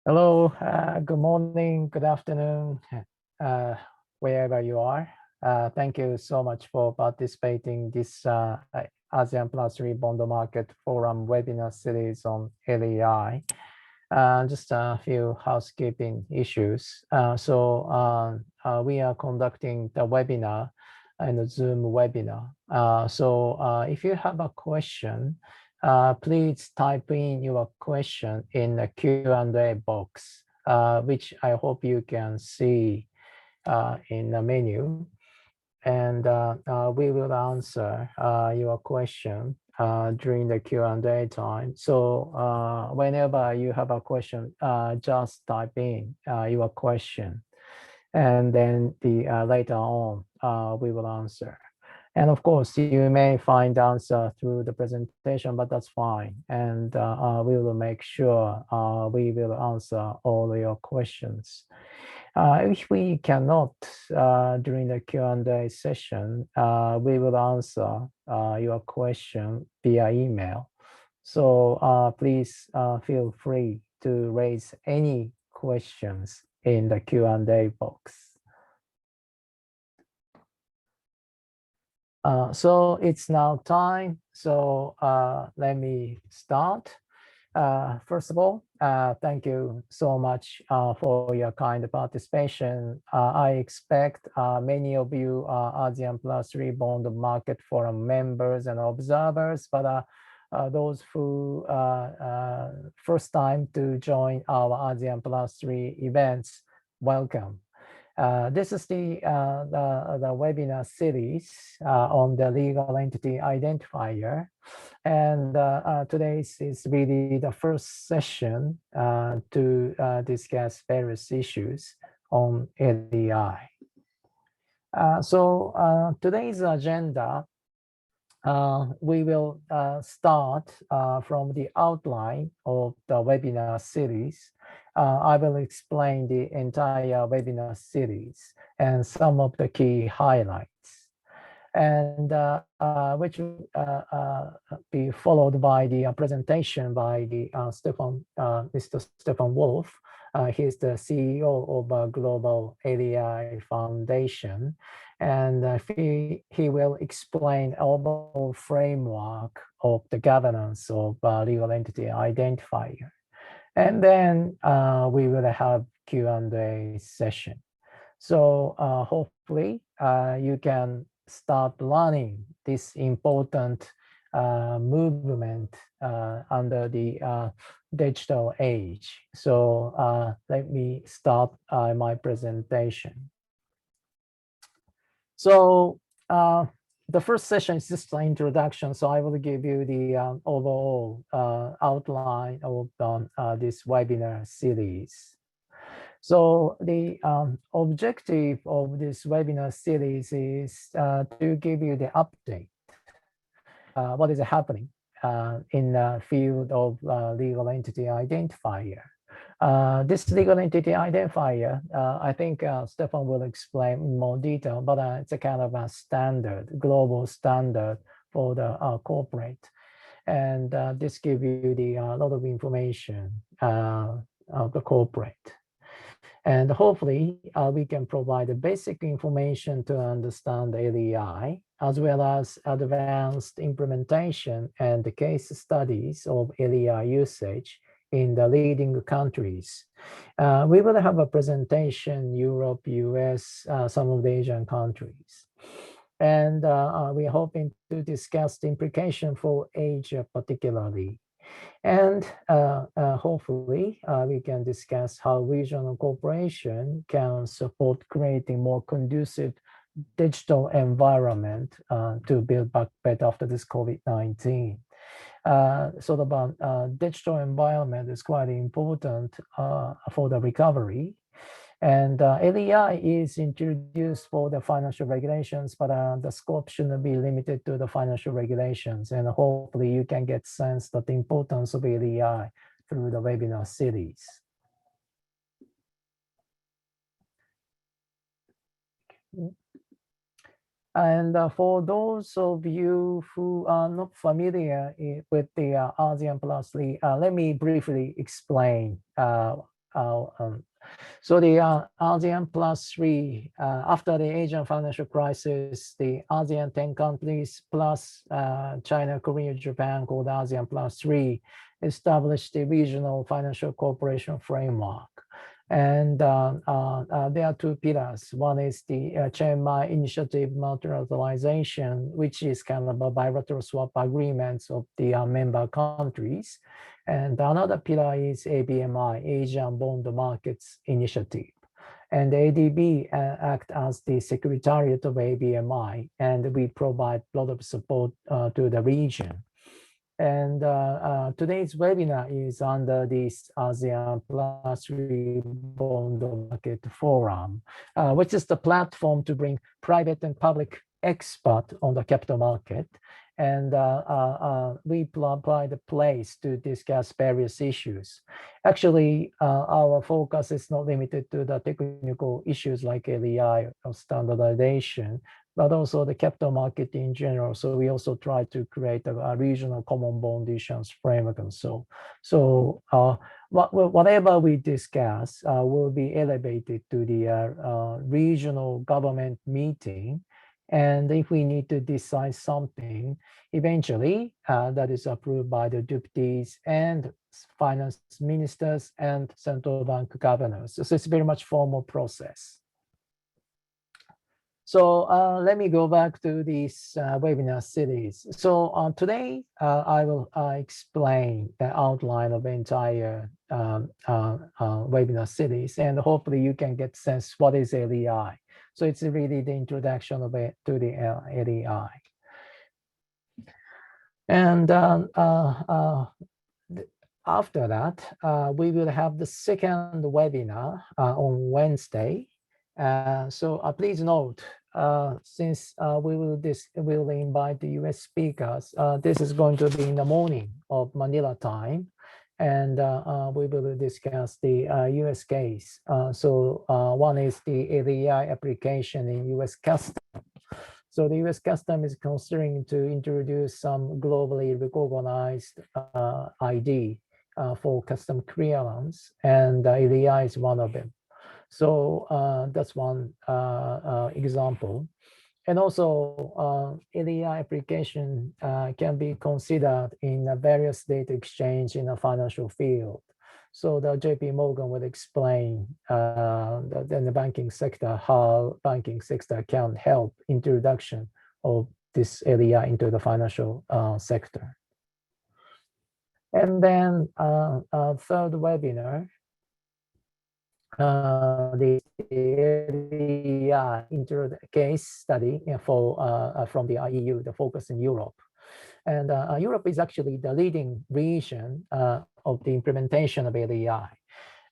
Hello, good morning, good afternoon, uh, wherever you are. Thank you so much for participating this ASEAN Plus 3 Bond Market Forum webinar series on LEI. Just a few housekeeping issues. We are conducting the webinar in a Zoom webinar. If you have a question, please type in your question in the Q&A box, which I hope you can see in the menu. And we will answer your question during the Q&A time. So whenever you have a question, just type in your question. And then later on, we will answer. And of course, you may find answer through the presentation, but that's fine. And we will make sure we will answer all your questions. If we cannot during the Q&A session, we will answer your question via email. So please feel free to raise any questions in the Q&A box. So it's now time. So let me start. First of all, thank you so much for your kind participation. I expect many of you are ASEAN Plus 3 Bond Market Forum members and observers, but those who first time to join our ASEAN Plus 3 events, welcome. This is the webinar series on the Legal Entity Identifier. And today is really the first session to discuss various issues on LEI. Today's agenda, we will start from the outline of the webinar series. I will explain the entire webinar series and some of the key highlights, and which will be followed by the presentation by the Mr. Stefan Wolf. He's the CEO of Global LEI Foundation, and he will explain overall framework of the governance of legal entity identifier. And then we will have Q&A session. So hopefully you can start learning this important movement under the digital age. So let me start my presentation. So the first session is just an introduction. So I will give you the overall outline of this webinar series. So the objective of this webinar series is to give you the update, what is happening in the field of legal entity identifier. This legal entity identifier, I think Stefan will explain in more detail, but it's a kind of a standard, global standard for the corporate. And this gives you the lot of information of the corporate. And hopefully we can provide the basic information to understand LEI, as well as advanced implementation and the case studies of LEI usage in the leading countries. We will have a presentation, Europe, US, some of the Asian countries. And we're hoping to discuss the implication for Asia particularly. And hopefully we can discuss how regional cooperation can support creating more conducive digital environment to build back better after this COVID-19. Sort of digital environment is quite important for the recovery. And LEI is introduced for the financial regulations, but the scope shouldn't be limited to the financial regulations. And hopefully you can get sense of the importance of LEI through the webinar series. And for those of you who are not familiar with the ASEAN Plus League, let me briefly explain So the ASEAN plus 3, after the Asian financial crisis, the ASEAN 10 countries plus China, Korea, Japan, called ASEAN plus 3, established the regional financial cooperation framework. And there are two pillars. One is the Chiang Mai Initiative Multilateralization, which is kind of a bilateral swap agreements of the member countries. And another pillar is ABMI, Asian Bond Markets Initiative. And ADB act as the secretariat of ABMI, and we provide a lot of support to the region. And today's webinar is under this ASEAN Plus 3 Bond Market Forum, which is the platform to bring private and public experts on the capital market. And we provide a place to discuss various issues. Actually, our focus is not limited to the technical issues like LEI or standardization, but also the capital market in general. So we also try to create a regional common bond issuance framework and so. So whatever we discuss will be elevated to the regional government meeting. And if we need to decide something, eventually that is approved by the deputies and finance ministers and central bank governors. So it's very much formal process. So let me go back to this webinar series. So today I will explain the outline of the entire webinar series, and hopefully you can get sense what is LEI. So it's really the introduction of it to the LEI. And after that, we will have the second webinar on Wednesday. So please note, since we will invite the US speakers, this is going to be in the morning of Manila time, and we will discuss the US case. So one is the LEI application in US Customs. So the US Customs is considering to introduce some globally recognized ID for custom clearance, and LEI is one of them. So that's one example. And also LEI application can be considered in various data exchange in the financial field. So the JP Morgan will explain in the banking sector how banking sector can help introduction of this LEI into the financial sector. And then third webinar, the LEI into the case study for from the EU, the focus in Europe. And Europe is actually the leading region of the implementation of LEI.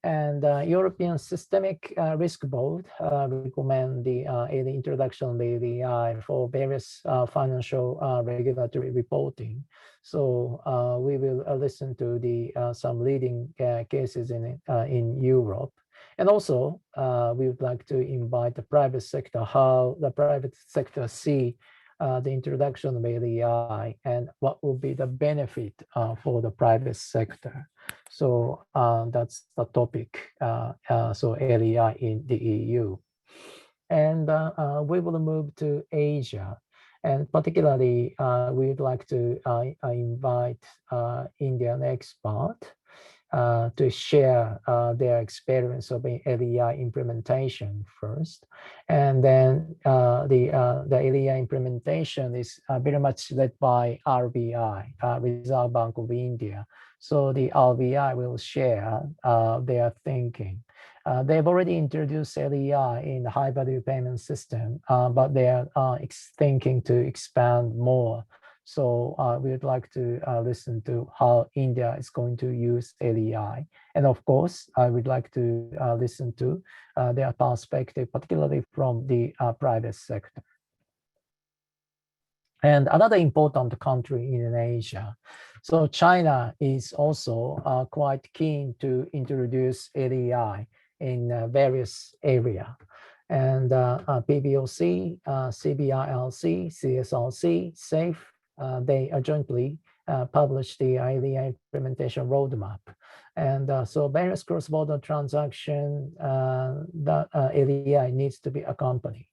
And European Systemic Risk Board recommend the introduction of LEI for various financial regulatory reporting. So we will listen to the some leading cases in Europe. And also, we would like to invite the private sector, how the private sector see the introduction of LEI and what will be the benefit for the private sector. So that's the topic, so LEI in the EU. And we will move to Asia. And particularly, we would like to invite Indian expert to share their experience of LEI implementation first. And then the LEI implementation is very much led by RBI, Reserve Bank of India. So the RBI will share their thinking. They've already introduced LEI in the high value payment system, but they are thinking to expand more. So we would like to listen to how India is going to use LEI. And of course, I would like to listen to their perspective, particularly from the private sector. And another important country in Asia. So China is also quite keen to introduce LEI in various areas. And PBOC, CBRLC, CSRC, SAFE, they jointly published the LEI implementation roadmap. And so various cross-border transaction that LEI needs to be accompanied.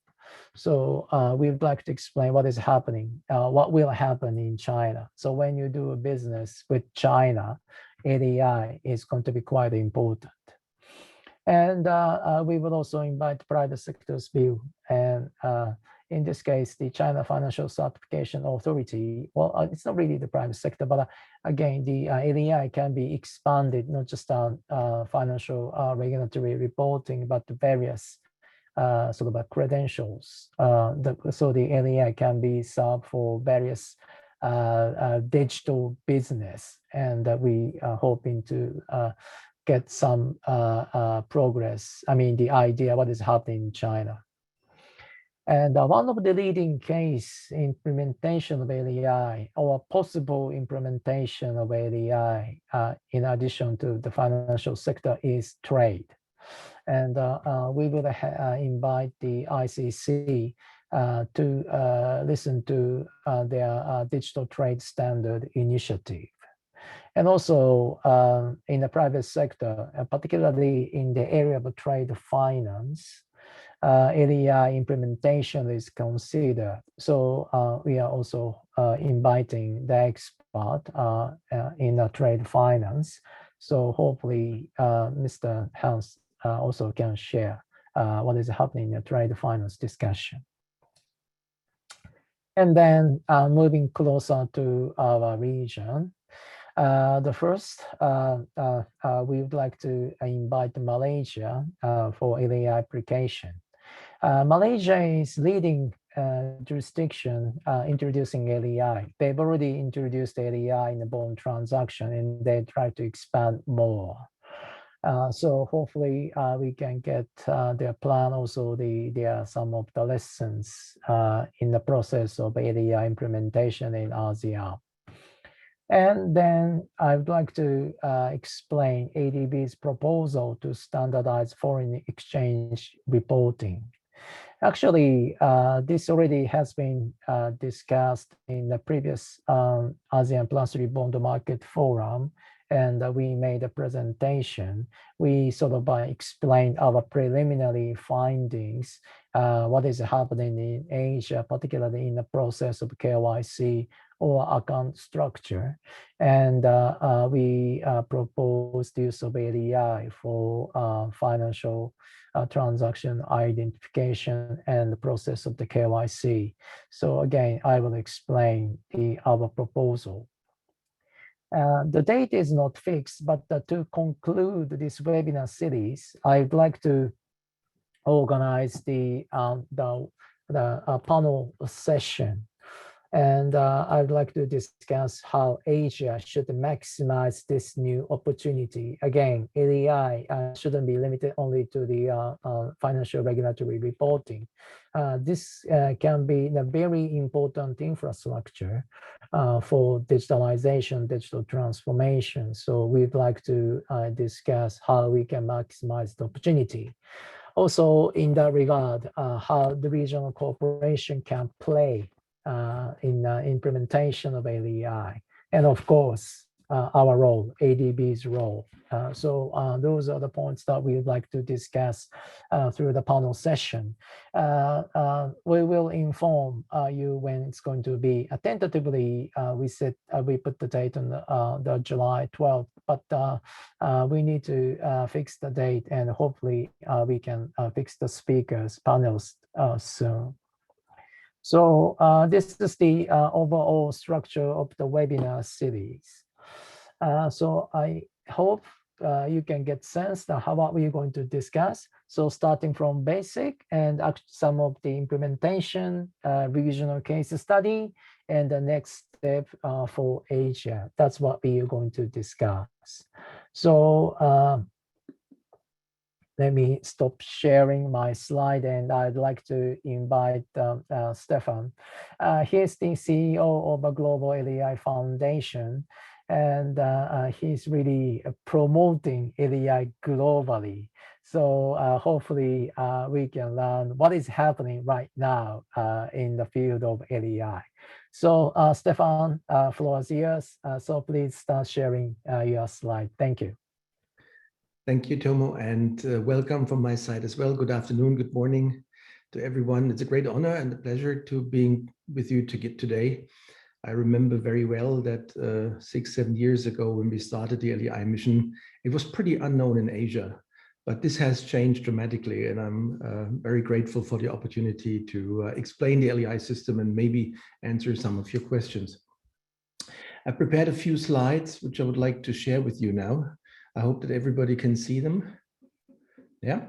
So we would like to explain what is happening, what will happen in China. So when you do a business with China, LEI is going to be quite important. And we will also invite private sector's view. And in this case, the China Financial Certification Authority, well, it's not really the private sector, but again, the LEI can be expanded, not just on financial regulatory reporting, but to various sort of credentials. So the LEI can be served for various digital business, and we are hoping to get some progress. I mean, the idea what is happening in China. And one of the leading case implementation of LEI or possible implementation of LEI in addition to the financial sector is trade. And we will invite the ICC to listen to their digital trade standard initiative. And also in the private sector, particularly in the area of trade finance, LEI implementation is considered. So we are also inviting the expert in trade finance. So hopefully Mr. Hans also can share what is happening in the trade finance discussion. And then moving closer to our region, the first, we would like to invite Malaysia for LEI application. Malaysia is leading jurisdiction introducing LEI. They've already introduced LEI in the bond transaction, and they try to expand more. So hopefully we can get their plan. Also, there are some of the lessons in the process of LEI implementation in ASEAN. And then I would like to explain ADB's proposal to standardize foreign exchange reporting. Actually, this already has been discussed in the previous ASEAN Plus 3 Bond Market Forum, and we made a presentation. We sort of explained our preliminary findings, what is happening in Asia, particularly in the process of KYC or account structure. And we proposed use of LEI for financial transaction identification and the process of the KYC. So again, I will explain our proposal. The date is not fixed, but to conclude this webinar series, I'd like to organize the panel session. And I'd like to discuss how Asia should maximize this new opportunity. Again, LEI shouldn't be limited only to the financial regulatory reporting. This can be a very important infrastructure for digitalization, digital transformation. So we'd like to discuss how we can maximize the opportunity. Also, in that regard, how the regional cooperation can play in implementation of LEI, and of course, our role, ADB's role. So those are the points that we would like to discuss through the panel session. We will inform you when it's going to be. Tentatively, we put the date on the July 12th, but we need to fix the date, and hopefully we can fix the speakers, panelists soon. So this is the overall structure of the webinar series. So I hope you can get sense of what we're going to discuss. So starting from basic and some of the implementation, regional case study, and the next step for Asia. That's what we are going to discuss. So let me stop sharing my slide, and I'd like to invite Stefan. He's the CEO of a Global LEI Foundation, and he's really promoting LEI globally. So hopefully we can learn what is happening right now in the field of LEI. So Stefan, floor is yours. So please start sharing your slide. Thank you. Thank you, Tomo, and welcome from my side as well. Good afternoon, good morning to everyone. It's a great honor and a pleasure to being with you today. I remember very well that 6-7 years ago when we started the LEI mission, it was pretty unknown in Asia, but this has changed dramatically, and I'm very grateful for the opportunity to explain the LEI system and maybe answer some of your questions. I prepared a few slides which I would like to share with you now. I hope that everybody can see them. Yeah.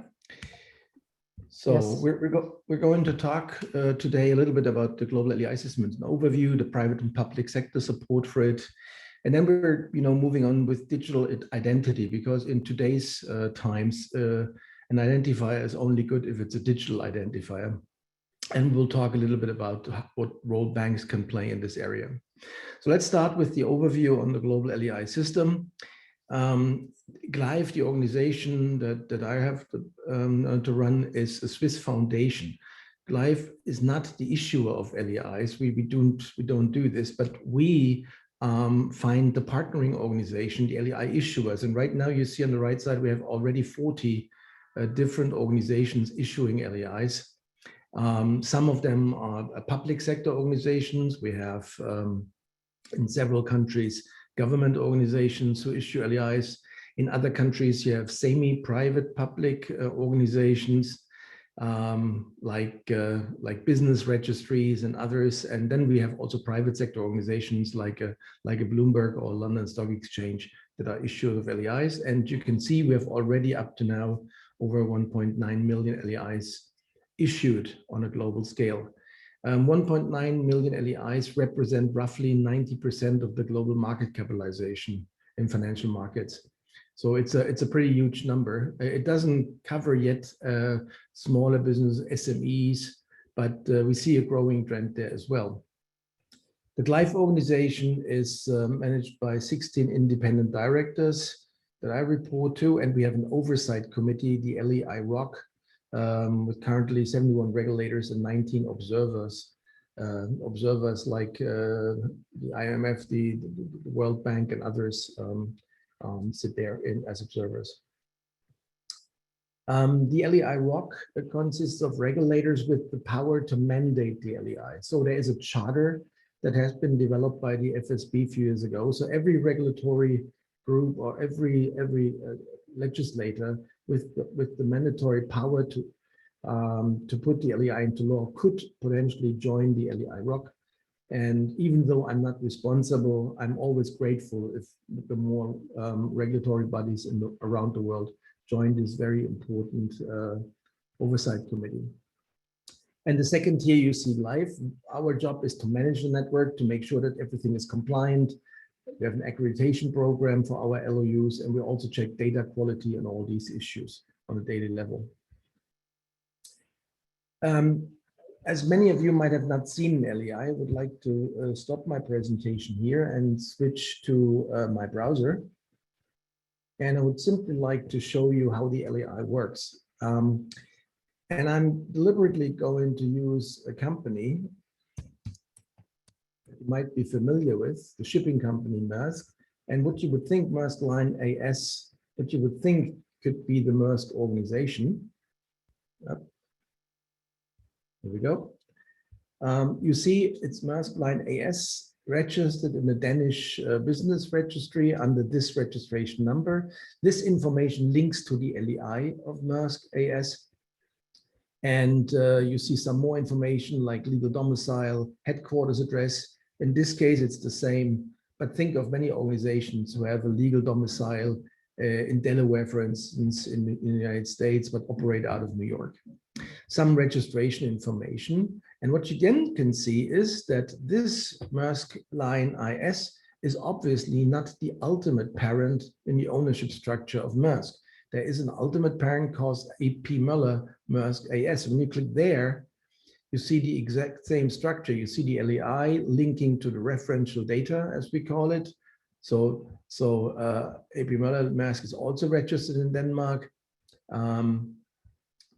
So yes. We're going to talk today a little bit about the global LEI system, an overview, the private and public sector support for it. And then we're moving on with digital identity, because in today's times, an identifier is only good if it's a digital identifier. And we'll talk a little bit about what role banks can play in this area. So let's start with the overview on the global LEI system. GLEIF, the organization that I have to run, is a Swiss foundation. GLEIF is not the issuer of LEIs. We don't do this, but we find the partnering organization, the LEI issuers. And right now you see on the right side, we have already 40 different organizations issuing LEIs. Some of them are public sector organizations. We have in several countries government organizations who issue LEIs. In other countries, you have semi-private public organizations like business registries and others. And then we have also private sector organizations like a Bloomberg or London Stock Exchange that are issuers of LEIs. And you can see we have already up to now over 1.9 million LEIs issued on a global scale. 1.9 million LEIs represent roughly 90% of the global market capitalization in financial markets. So it's a pretty huge number. It doesn't cover yet smaller business SMEs, but we see a growing trend there as well. The GLEIF organization is managed by 16 independent directors that I report to, and we have an oversight committee, the LEI ROC, with currently 71 regulators and 19 observers. Observers like the IMF, the World Bank, and others sit there as observers. The LEI ROC consists of regulators with the power to mandate the LEI. So there is a charter that has been developed by the FSB a few years ago. So every regulatory group or every legislator with the mandatory power to put the LEI into law could potentially join the LEI ROC. And even though I'm not responsible, I'm always grateful if the more regulatory bodies around the world join this very important oversight committee. And the second tier you see GLEIF. Our job is to manage the network, to make sure that everything is compliant. We have an accreditation program for our LOUs, and we also check data quality and all these issues on a daily level. As many of you might have not seen LEI, I would like to stop my presentation here and switch to my browser. And I would simply like to show you how the LEI works. And I'm deliberately going to use a company that you might be familiar with, the shipping company Maersk. And what you would think Maersk Line AS, what you would think could be the Maersk organization. Yep. Here we go. You see it's Maersk Line AS, registered in the Danish business registry under this registration number. This information links to the LEI of Maersk AS. And you see some more information like legal domicile, headquarters address. In this case, it's the same, but think of many organizations who have a legal domicile in Delaware, for instance, in the United States, but operate out of New York. Some registration information. And what you then can see is that this Maersk Line IS is obviously not the ultimate parent in the ownership structure of Maersk. There is an ultimate parent called A.P. Møller Maersk AS. When you click there, you see the exact same structure. You see the LEI linking to the referential data, as we call it. So A.P. Møller Maersk is also registered in Denmark.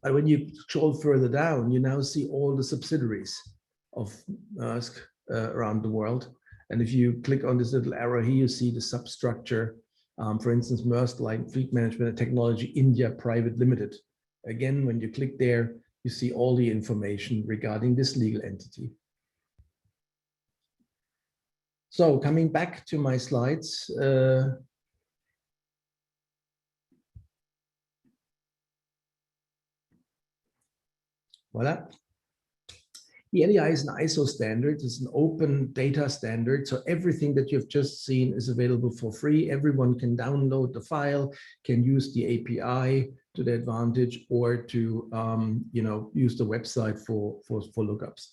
But when you scroll further down, you now see all the subsidiaries of Maersk around the world. And if you click on this little arrow here, you see the substructure For instance, Maersk Line Fleet Management and Technology India Private Limited. Again, when you click there, you see all the information regarding this legal entity. So coming back to my slides, voila. The LEI is an ISO standard. It's an open data standard. So everything that you've just seen is available for free. Everyone can download the file, can use the API to their advantage, or to use the website for lookups.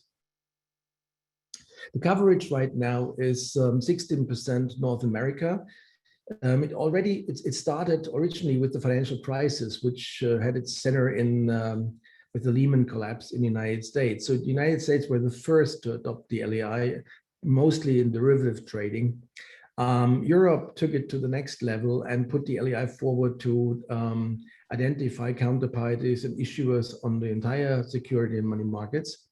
The coverage right now is 16% North America. It started originally with the financial crisis, which had its center in with the Lehman collapse in the United States. So the United States were the first to adopt the LEI, mostly in derivative trading. Europe took it to the next level and put the LEI forward to identify counterparties and issuers on the entire security and money markets.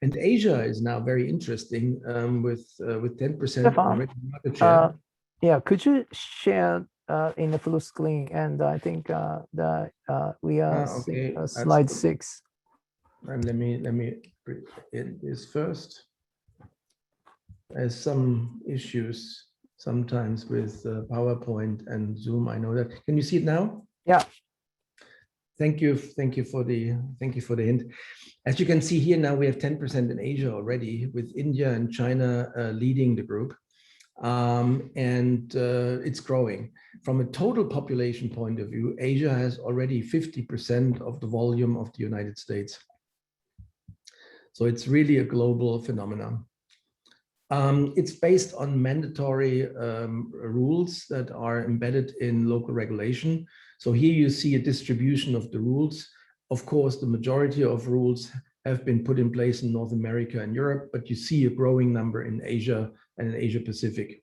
And Asia is now very interesting with 10% already market share. Yeah, could you share in the full screen? And I think we are seeing slide 6. And let me bring in this first. There's some issues sometimes with PowerPoint and Zoom. I know that. Can you see it now? Yeah. Thank you for the hint. As you can see here now, we have 10% in Asia already, with India and China leading the group. It's growing. From a total population point of view, Asia has already 50% of the volume of the United States. So it's really a global phenomenon. It's based on mandatory rules that are embedded in local regulation. So here you see a distribution of the rules. Of course, the majority of rules have been put in place in North America and Europe, but you see a growing number in Asia and in Asia Pacific.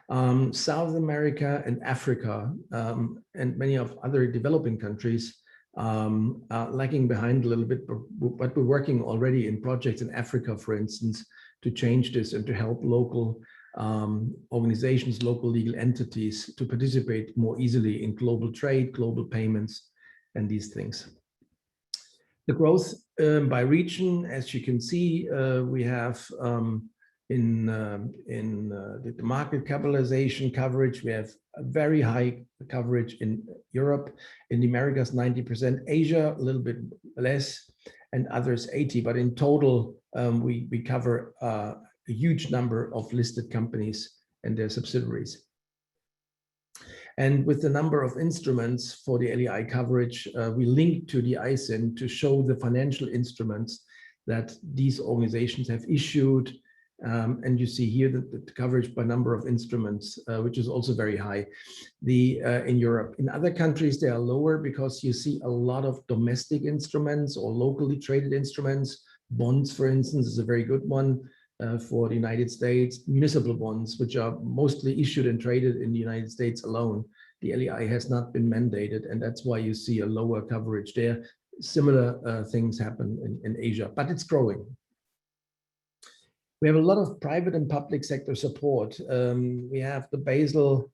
South America and Africa and many of other developing countries are lagging behind a little bit, but we're working already in projects in Africa, for instance, to change this and to help local organizations, local legal entities to participate more easily in global trade, global payments, and these things. The growth by region, as you can see, we have in the market capitalization coverage, we have a very high coverage in Europe, in the Americas 90%, Asia a little bit less, and others 80%. But in total, we cover a huge number of listed companies and their subsidiaries. And with the number of instruments for the LEI coverage, we link to the ASEAN to show the financial instruments that these organizations have issued. And you see here the coverage by number of instruments, which is also very high in Europe. In other countries, they are lower because you see a lot of domestic instruments or locally traded instruments. Bonds, for instance, is a very good one for the United States. Municipal bonds, which are mostly issued and traded in the United States alone. The LEI has not been mandated, and that's why you see a lower coverage there. Similar things happen in Asia, but it's growing. We have a lot of private and public sector support. We have the Basel,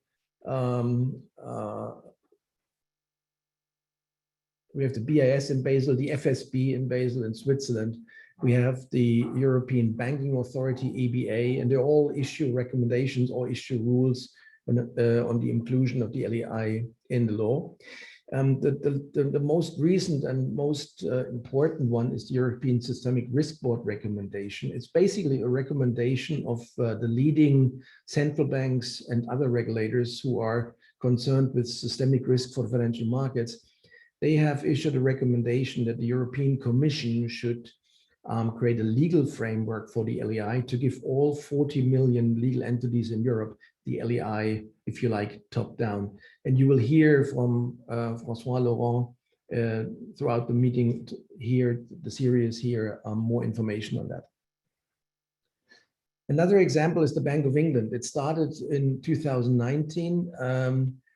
we have the BIS in Basel, the FSB in Basel in Switzerland. We have the European Banking Authority, EBA, and they all issue recommendations or issue rules on the inclusion of the LEI in the law. The most recent and most important one is the European Systemic Risk Board recommendation. It's basically a recommendation of the leading central banks and other regulators who are concerned with systemic risk for financial markets. They have issued a recommendation that the European Commission should create a legal framework for the LEI to give all 40 million legal entities in Europe the LEI, if you like, top down. And you will hear from François Laurent throughout the meeting here, the series here, more information on that. Another example is the Bank of England. It started in 2019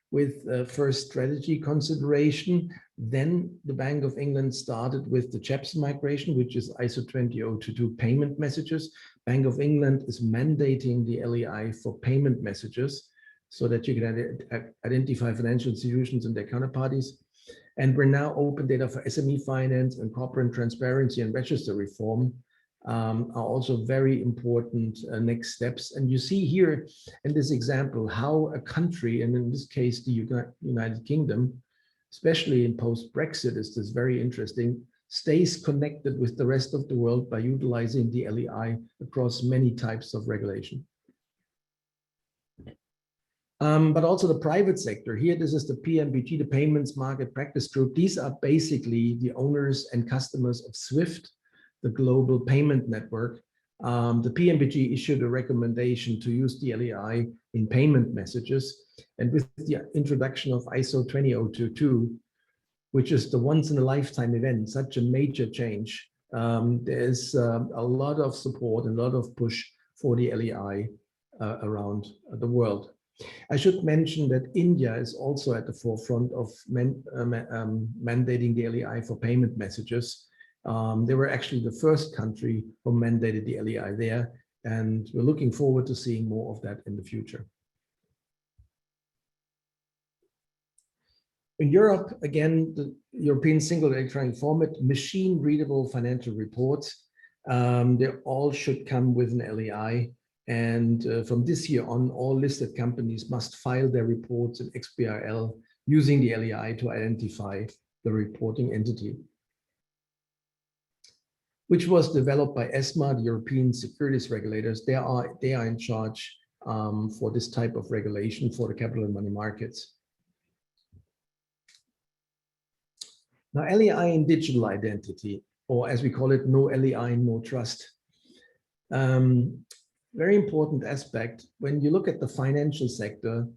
with first strategy consideration. Then the Bank of England started with the CHEPS migration, which is ISO 20022 payment messages. Bank of England is mandating the LEI for payment messages. so that you can identify financial institutions and their counterparties. And we're now open data for SME finance, and corporate transparency and register reform are also very important next steps. And you see here in this example how a country, and in this case the United Kingdom, especially in post-Brexit, is this very interesting, stays connected with the rest of the world by utilizing the LEI across many types of regulation. But also the private sector. Here, this is the PMBG, the Payments Market Practice Group. These are basically the owners and customers of SWIFT, the global payment network. The PMBG issued a recommendation to use the LEI in payment messages. And with the introduction of ISO 20022, which is the once-in-a-lifetime event, such a major change, there's a lot of support and a lot of push for the LEI around the world. I should mention that India is also at the forefront of mandating the LEI for payment messages. They were actually the first country who mandated the LEI there, and we're looking forward to seeing more of that in the future. In Europe, again, the European Single Electronic Format, machine-readable financial reports, they all should come with an LEI. And from this year on, all listed companies must file their reports in XBRL using the LEI to identify the reporting entity, which was developed by ESMA, the European securities regulators. They are in charge for this type of regulation for the capital and money markets. Now, LEI and digital identity, or as we call it, no LEI, no trust. Very important aspect. When you look at the financial sector,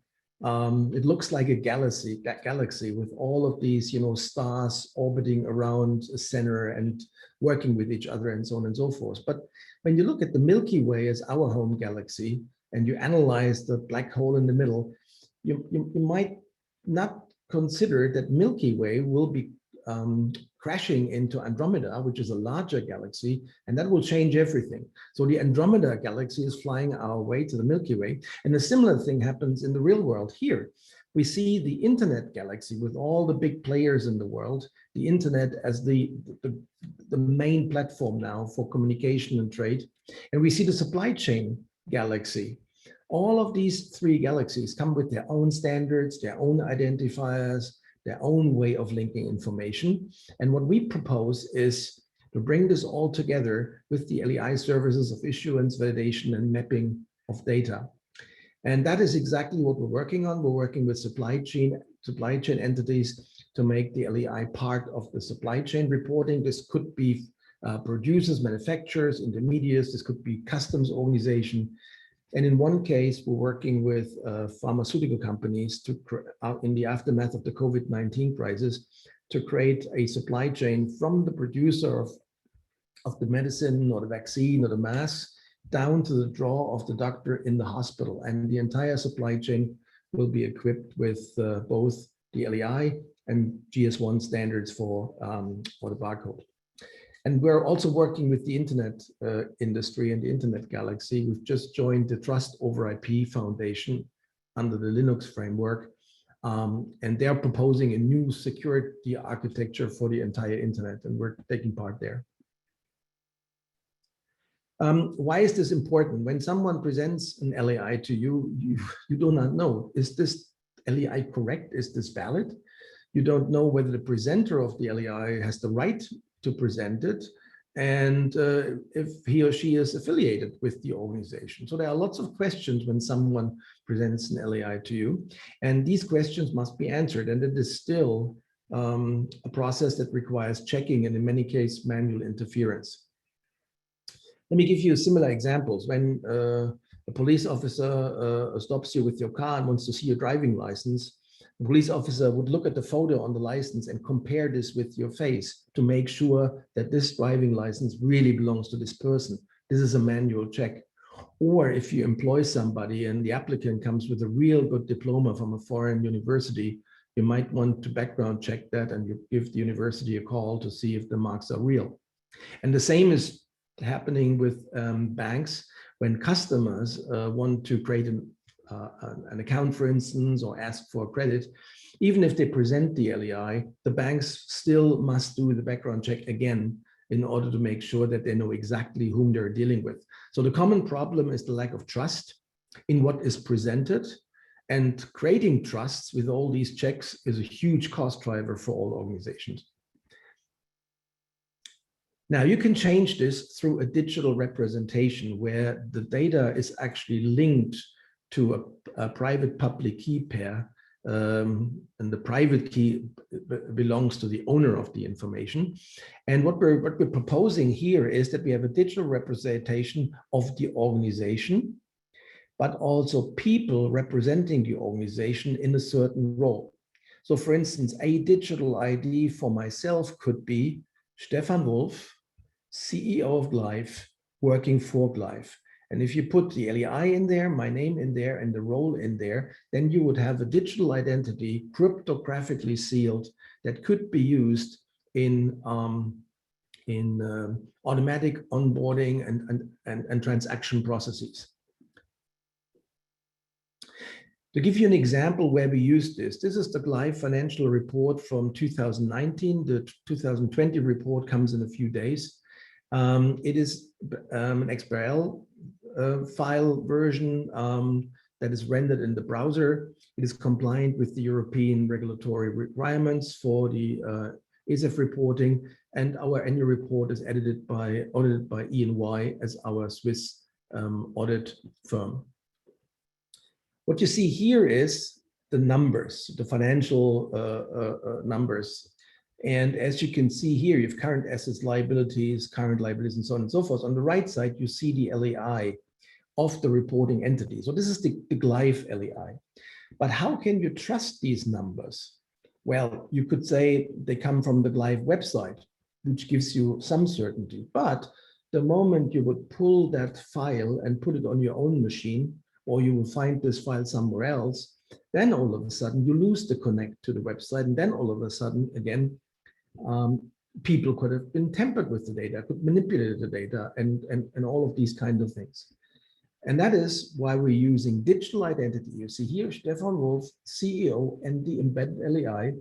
it looks like a galaxy with all of these, stars orbiting around a center and working with each other and so on and so forth. But when you look at the Milky Way as our home galaxy and you analyze the black hole in the middle, you might not consider that Milky Way will be crashing into Andromeda, which is a larger galaxy, and that will change everything. So the Andromeda galaxy is flying our way to the Milky Way, and a similar thing happens in the real world here. We see the internet galaxy with all the big players in the world, the internet as the main platform now for communication and trade, and we see the supply chain galaxy. All of these three galaxies come with their own standards, their own identifiers, their own way of linking information. And what we propose is to bring this all together with the LEI services of issuance, validation, and mapping of data. And that is exactly what we're working on. We're working with supply chain entities to make the LEI part of the supply chain reporting. This could be producers, manufacturers, intermediaries. This could be customs organization. And in one case, we're working with pharmaceutical companies to, in the aftermath of the COVID-19 crisis, to create a supply chain from the producer of the medicine or the vaccine or the mask down to the draw of the doctor in the hospital. And the entire supply chain will be equipped with both the LEI and GS1 standards for the barcode. And we're also working with the internet industry and the internet galaxy. We've just joined the Trust over IP Foundation under the Linux framework. And they're proposing a new security architecture for the entire internet, and we're taking part there. Why is this important? When someone presents an LEI to you, you do not know, is this LEI correct? Is this valid? You don't know whether the presenter of the LEI has the right to present it, and if he or she is affiliated with the organization. So there are lots of questions when someone presents an LEI to you, and these questions must be answered, and it is still a process that requires checking and in many cases manual interference. Let me give you similar examples. When a police officer stops you with your car and wants to see your driving license, the police officer would look at the photo on the license and compare this with your face to make sure that this driving license really belongs to this person. This is a manual check. Or if you employ somebody and the applicant comes with a real good diploma from a foreign university, you might want to background check that and you give the university a call to see if the marks are real. And the same is happening with banks when customers want to create an an account, for instance, or ask for credit, even if they present the LEI, the banks still must do the background check again in order to make sure that they know exactly whom they're dealing with. So the common problem is the lack of trust in what is presented, and creating trusts with all these checks is a huge cost driver for all organizations. Now you can change this through a digital representation where the data is actually linked to a private public key pair, and the private key belongs to the owner of the information. And what we're proposing here is that we have a digital representation of the organization, but also people representing the organization in a certain role. So for instance, a digital ID for myself could be Stefan Wolf, CEO of GLEIF, working for GLEIF. And if you put the LEI in there, my name in there, and the role in there, then you would have a digital identity cryptographically sealed that could be used in automatic onboarding and transaction processes. To give you an example where we use this is the GLEIF financial report from 2019. The 2020 report comes in a few days. It is an XBRL file version that is rendered in the browser. It is compliant with the European regulatory requirements for the ESEF reporting, and our annual report is audited by E&Y as our Swiss audit firm. What you see here is the numbers, the financial numbers. And as you can see here, you have current assets, liabilities, and so on and so forth. On the right side, you see the LEI of the reporting entity. So this is the GLEIF LEI. But how can you trust these numbers? Well, you could say they come from the GLEIF website, which gives you some certainty. But the moment you would pull that file and put it on your own machine, or you will find this file somewhere else, then all of a sudden you lose the connect to the website. And then all of a sudden, again, people could have been tampered with the data, could manipulate the data, and all of these kinds of things. And that is why we're using digital identity. You see here, Stefan Wolf, CEO, and the embedded LEI.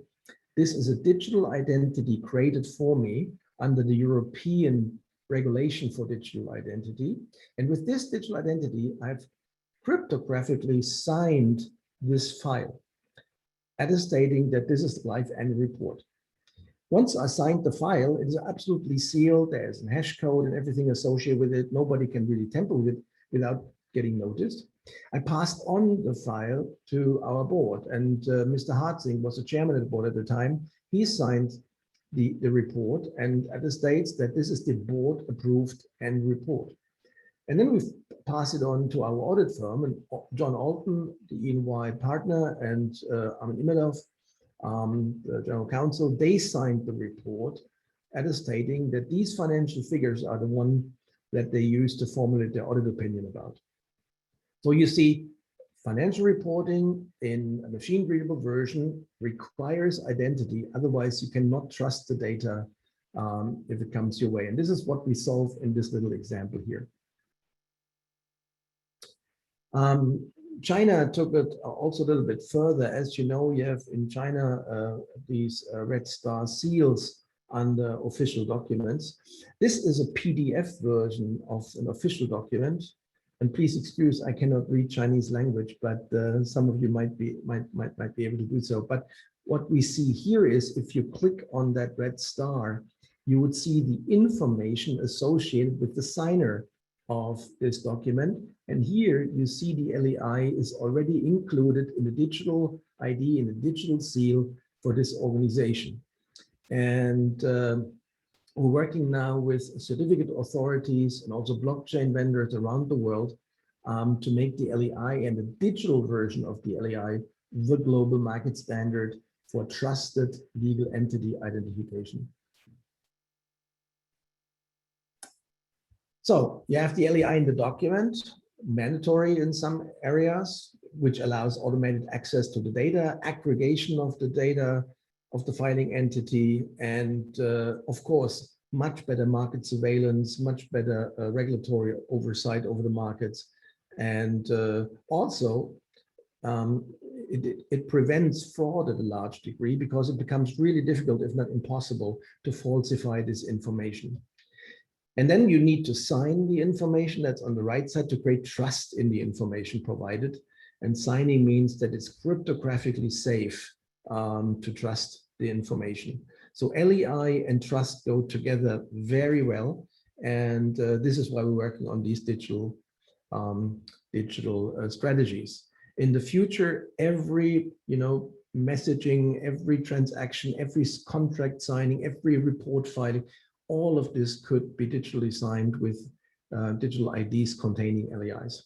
This is a digital identity created for me under the European regulation for digital identity. And with this digital identity, I've cryptographically signed this file, attestating that this is the GLEIF annual report. Once I signed the file, it is absolutely sealed. There's a hash code and everything associated with it. Nobody can really tamper with it without getting noticed. I passed on the file to our board, and Mr. Hartzing was the chairman of the board at the time. He signed the report and states that this is the board approved annual report. And then we pass it on to our audit firm, and John Alton, the E&Y partner, and Armin Imelov, the general counsel, they signed the report attestating that these financial figures are the one that they use to formulate their audit opinion about. So you see, financial reporting in a machine-readable version requires identity. Otherwise, you cannot trust the data if it comes your way. And this is what we solve in this little example here. China took it also a little bit further. As you know, you have in China these red star seals under official documents. This is a PDF version of an official document. And please excuse, I cannot read Chinese language, but some of you might be able to do so. But what we see here is if you click on that red star, you would see the information associated with the signer of this document. And here you see the LEI is already included in the digital ID, in the digital seal for this organization. And we're working now with certificate authorities and also blockchain vendors around the world to make the LEI and the digital version of the LEI the global market standard for trusted legal entity identification. So you have the LEI in the document, mandatory in some areas, which allows automated access to the data, aggregation of the data of the filing entity, and of course, much better market surveillance, much better regulatory oversight over the markets. And also it prevents fraud at a large degree because it becomes really difficult, if not impossible, to falsify this information. And then you need to sign the information that's on the right side to create trust in the information provided. And signing means that it's cryptographically safe to trust the information. So LEI and trust go together very well. And this is why we're working on these digital strategies. In the future, every messaging, every transaction, every contract signing, every report filing, all of this could be digitally signed with digital IDs containing LEIs.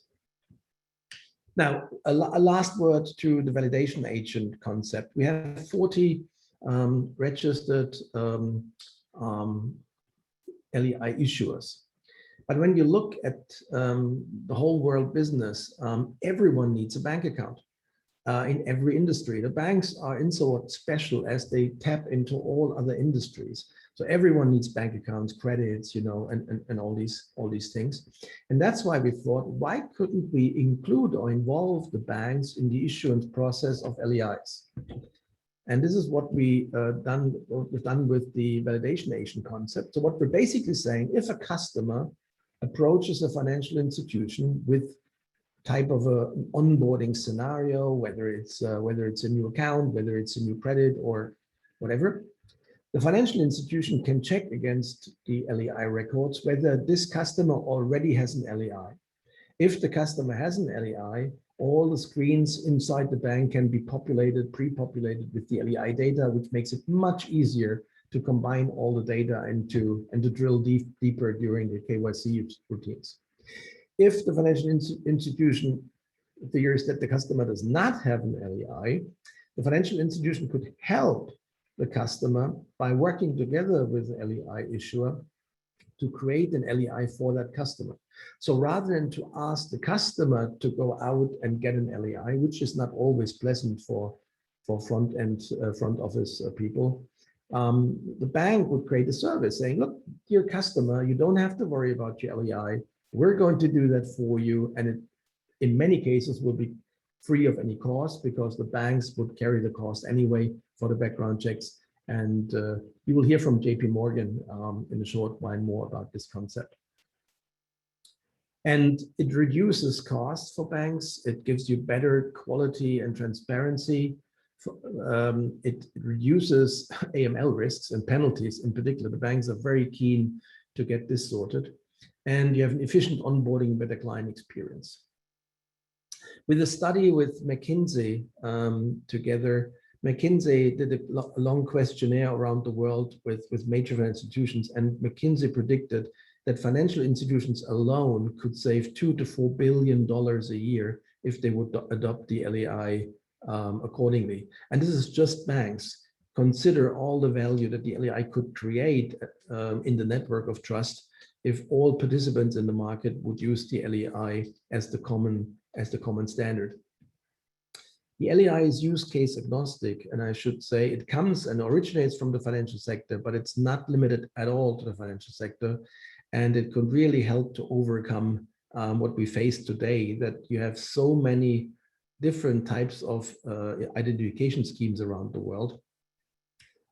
Now, a last word to the validation agent concept. We have 40 registered LEI issuers. But when you look at the whole world business, everyone needs a bank account in every industry. The banks are in so special as they tap into all other industries. So everyone needs bank accounts, credits, and all these things. And that's why we thought, why couldn't we include or involve the banks in the issuance process of LEIs? And this is what we've done with the validation agent concept. So what we're basically saying, if a customer approaches a financial institution with type of a onboarding scenario, whether it's a new account, whether it's a new credit or whatever, the financial institution can check against the LEI records whether this customer already has an LEI. If the customer has an LEI, all the screens inside the bank can be pre-populated with the LEI data, which makes it much easier to combine all the data and to drill deeper during the KYC routines. If the financial institution figures that the customer does not have an LEI, the financial institution could help the customer by working together with the LEI issuer to create an LEI for that customer. So rather than to ask the customer to go out and get an LEI, which is not always pleasant for front office people, the bank would create a service saying, look, dear customer, you don't have to worry about your LEI. We're going to do that for you. And it, in many cases, will be free of any cost because the banks would carry the cost anyway for the background checks. And you will hear from JP Morgan in a short while more about this concept. And it reduces costs for banks. It gives you better quality and transparency. It reduces AML risks and penalties. In particular, the banks are very keen to get this sorted. And you have an efficient onboarding, better client experience. With a study with McKinsey together, McKinsey did a long questionnaire around the world with major financial institutions, and McKinsey predicted that financial institutions alone could save $2 to $4 billion a year if they would adopt the LEI accordingly. And this is just banks. Consider all the value that the LEI could create in the network of trust if all participants in the market would use the LEI as the common standard. The LEI is use case agnostic, and I should say it comes and originates from the financial sector, but it's not limited at all to the financial sector. And it could really help to overcome what we face today, that you have so many different types of identification schemes around the world.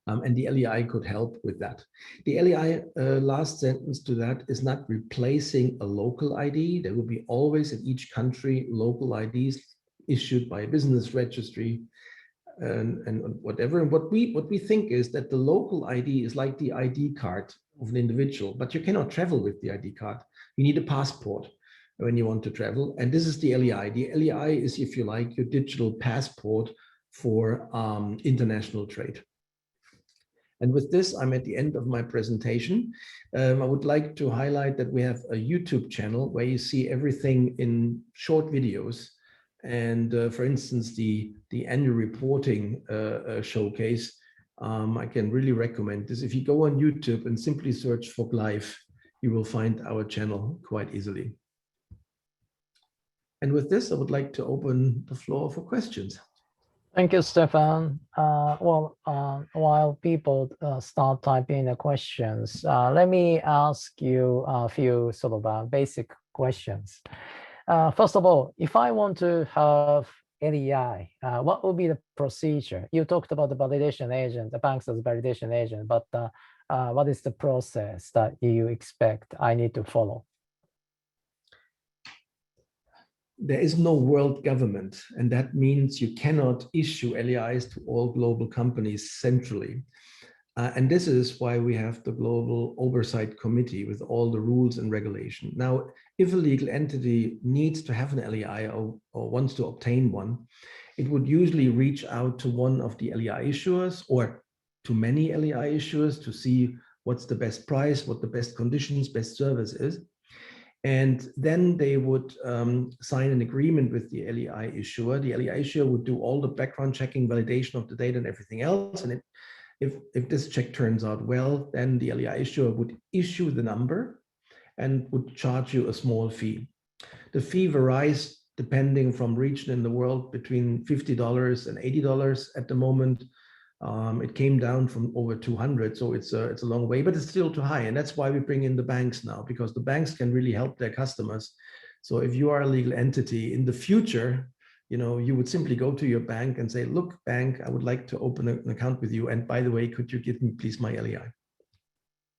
And the LEI could help with that. The LEI, last sentence to that, is not replacing a local ID. There will be always in each country local IDs issued by a business registry and whatever. And what we think is that the local ID is like the ID card of an individual, but you cannot travel with the ID card. You need a passport when you want to travel. And this is the LEI. The LEI is, if you like, your digital passport for international trade. And with this, I'm at the end of my presentation. I would like to highlight that we have a YouTube channel where you see everything in short videos. And for instance, the annual reporting showcase, I can really recommend this. If you go on YouTube and simply search for GLEIF, you will find our channel quite easily. And with this, I would like to open the floor for questions. Thank you, Stefan. While people start typing the questions, let me ask you a few sort of basic questions. First of all, if I want to have LEI, what will be the procedure? You talked about the validation agent, the banks as a validation agent, but what is the process that you expect I need to follow? There is no world government, and that means you cannot issue LEIs to all global companies centrally. And this is why we have the Global Oversight Committee with all the rules and regulation. Now, if a legal entity needs to have an LEI or wants to obtain one, it would usually reach out to one of the LEI issuers or to many LEI issuers to see what's the best price, what the best conditions, best service is. And then they would sign an agreement with the LEI issuer. The LEI issuer would do all the background checking, validation of the data and everything else. And if this check turns out well, then the LEI issuer would issue the number and would charge you a small fee. The fee varies depending from region in the world between $50 and $80 at the moment. It came down from over 200, so it's a long way, but it's still too high. And that's why we bring in the banks now, because the banks can really help their customers. So if you are a legal entity in the future, you would simply go to your bank and say, look, bank, I would like to open an account with you. And by the way, could you give me please my LEI?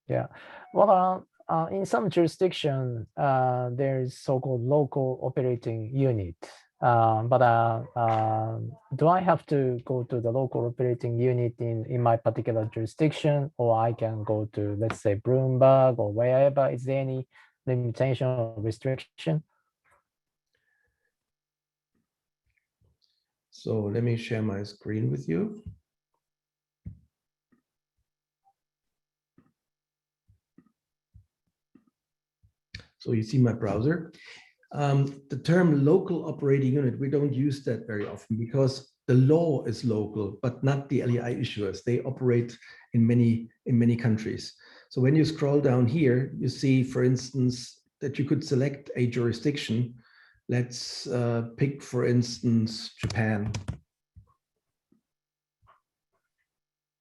Yeah, well, in some jurisdiction, there's so-called local operating unit. But do I have to go to the local operating unit in my particular jurisdiction, or I can go to, let's say, Bloomberg or wherever? Is there any limitation or restriction? So let me share my screen with you. So you see my browser. The term local operating unit, we don't use that very often because the law is local, but not the LEI issuers. They operate in many countries. So when you scroll down here, you see, for instance, that you could select a jurisdiction. Let's pick, for instance, Japan.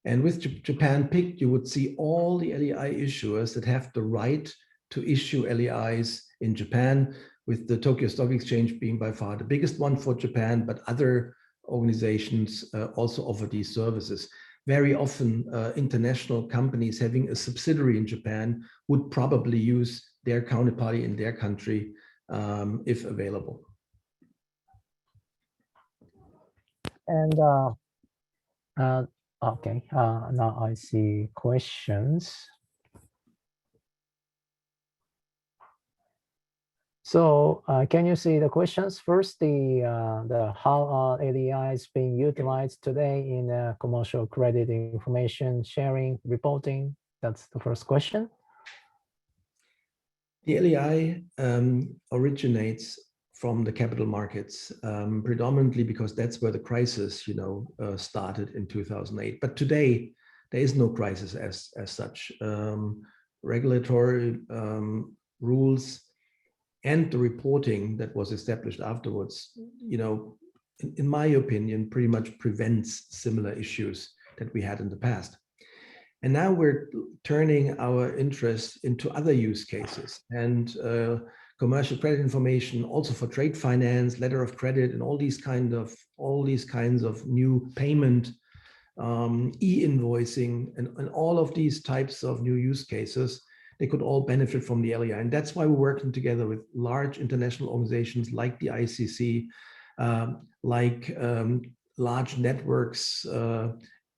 And with Japan picked, you would see all the LEI issuers that have the right to issue LEIs in Japan, with the Tokyo Stock Exchange being by far the biggest one for Japan, but other organizations also offer these services. Very often, international companies having a subsidiary in Japan would probably use their counterparty in their country if available. And okay, now I see questions. So can you see the questions? First, the how are LEIs being utilized today in commercial credit information sharing, reporting? That's the first question. The LEI originates from the capital markets, predominantly because that's where the crisis, started in 2008. But today, there is no crisis as such. Regulatory rules and the reporting that was established afterwards, in my opinion, pretty much prevents similar issues that we had in the past. And now we're turning our interest into other use cases and commercial credit information, also for trade finance, letter of credit, and all these kinds of new payment, e-invoicing, and all of these types of new use cases. They could all benefit from the LEI. And that's why we're working together with large international organizations like the ICC, large networks.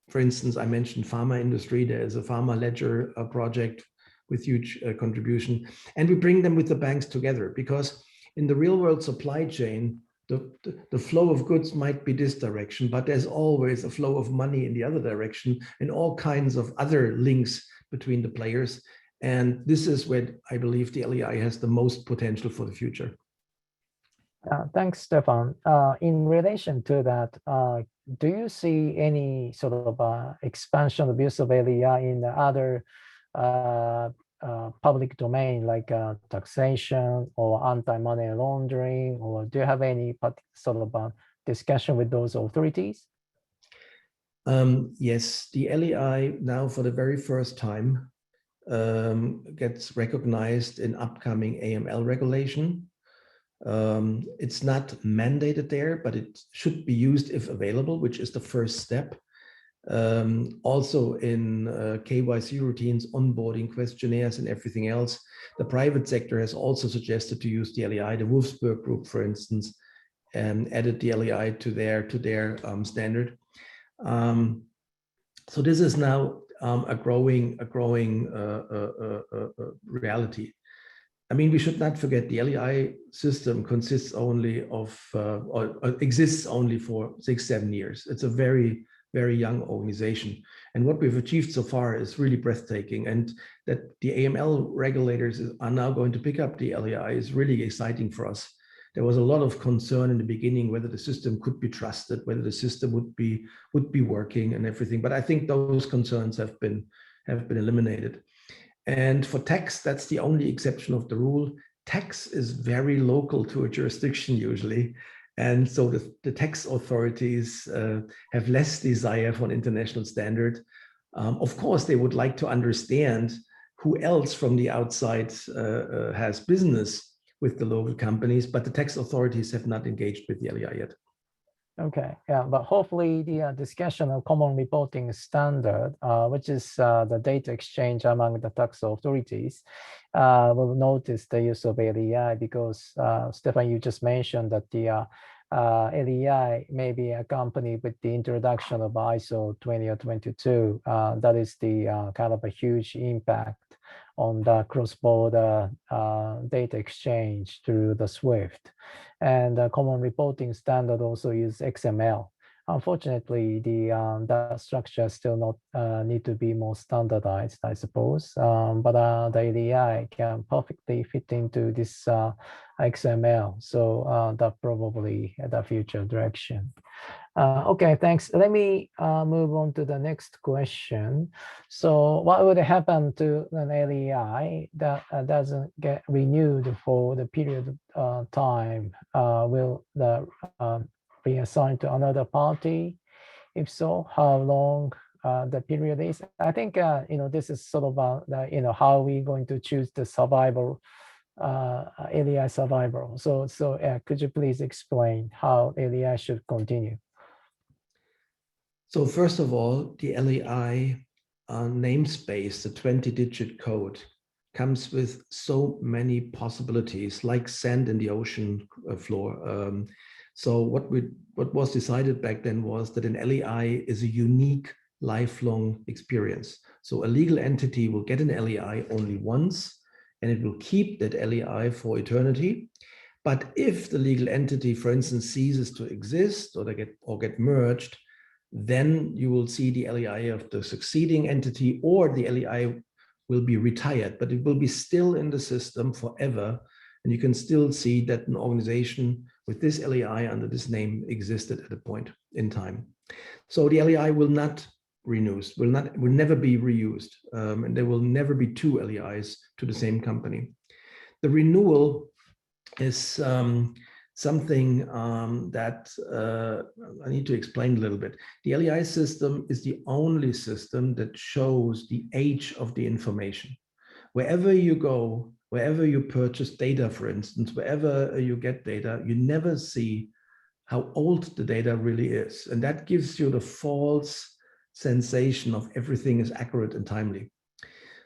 For instance, I mentioned pharma industry. There is a pharma ledger project with huge contribution. And we bring them with the banks together because in the real world supply chain, the flow of goods might be this direction, but there's always a flow of money in the other direction and all kinds of other links between the players. And this is where I believe the LEI has the most potential for the future. Thanks, Stefan. In relation to that, do you see any sort of expansion of use of LEI in the other public domain, like taxation or anti-money laundering, or do you have any sort of discussion with those authorities? Yes, the LEI now for the very first time gets recognized in upcoming AML regulation. It's not mandated there, but it should be used if available, which is the first step. Also in KYC routines, onboarding questionnaires and everything else. The private sector has also suggested to use the LEI. The Wolfsburg Group, for instance, added the LEI to their standard. So this is now a growing reality. I mean, we should not forget the LEI system consists only of, or exists only for 6-7 years. It's a very, very young organization. And what we've achieved so far is really breathtaking. And that the AML regulators are now going to pick up the LEI is really exciting for us. There was a lot of concern in the beginning whether the system could be trusted, whether the system would be working and everything. But I think those concerns have been eliminated. And for tax, that's the only exception of the rule. Tax is very local to a jurisdiction usually. And so the tax authorities have less desire for an international standard. Of course, they would like to understand who else from the outside has business with the local companies, but the tax authorities have not engaged with the LEI yet. Okay, yeah, but hopefully the discussion of common reporting standard, which is the data exchange among the tax authorities, will notice the use of LEI because, Stefan, you just mentioned that the LEI may be accompanied with the introduction of ISO 20 or 22. That is the kind of a huge impact on the cross-border data exchange through the SWIFT. And the common reporting standard also use XML. Unfortunately, that structure still not need to be more standardized, I suppose. But the LEI can perfectly fit into this XML. So that probably the future direction. Okay, thanks. Let me move on to the next question. So what would happen to an LEI that doesn't get renewed for the period of time? Will the be assigned to another party? If so, how long the period is? I think this is sort of how are we going to choose the survival LEI survival. So could you please explain how LEI should continue? So first of all, the LEI namespace, the 20-digit code, comes with so many possibilities, like sand in the ocean floor. So what was decided back then was that an LEI is a unique lifelong experience. So a legal entity will get an LEI only once, and it will keep that LEI for eternity. But if the legal entity, for instance, ceases to exist or get merged, then you will see the LEI of the succeeding entity, or the LEI will be retired, but it will be still in the system forever. And you can still see that an organization with this LEI under this name existed at a point in time. So the LEI will not renew, will never be reused, and there will never be two LEIs to the same company. The renewal is something that I need to explain a little bit. The LEI system is the only system that shows the age of the information. Wherever you go, wherever you purchase data, for instance, wherever you get data, you never see how old the data really is. And that gives you the false sensation of everything is accurate and timely.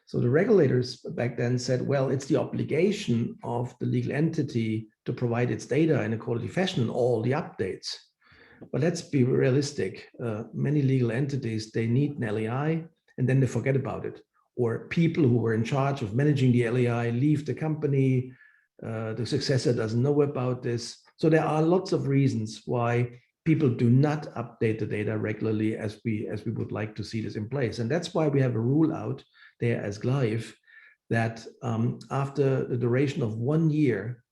So the regulators back then said, well, it's the obligation of the legal entity to provide its data in a quality fashion and all the updates. But let's be realistic. Many legal entities, they need an LEI and then they forget about it. Or people who were in charge of managing the LEI leave the company. The successor doesn't know about this. So there are lots of reasons why people do not update the data regularly as we would like to see this in place. And that's why we have a rule out there as GLEIF that after the duration of 1 year,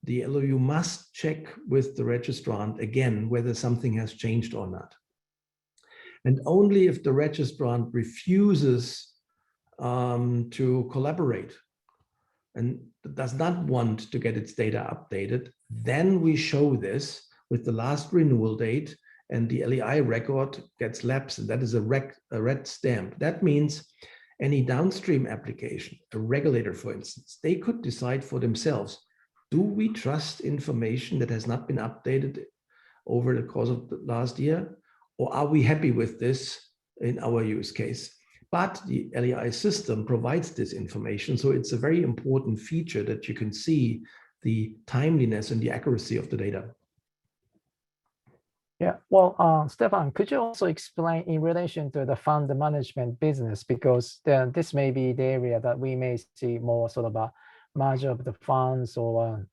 the LOU must check with the registrant again whether something has changed or not. And only if the registrant refuses to collaborate and does not want to get its data updated, then we show this with the last renewal date, and the LEI record gets lapsed, and that is a red stamp. That means any downstream application, a regulator, for instance, they could decide for themselves, do we trust information that has not been updated over the course of the last year? Or are we happy with this in our use case? But the LEI system provides this information. So it's a very important feature that you can see the timeliness and the accuracy of the data. Yeah, well, Stefan, could you also explain in relation to the fund management business, because this may be the area that we may see more sort of a merger of the funds or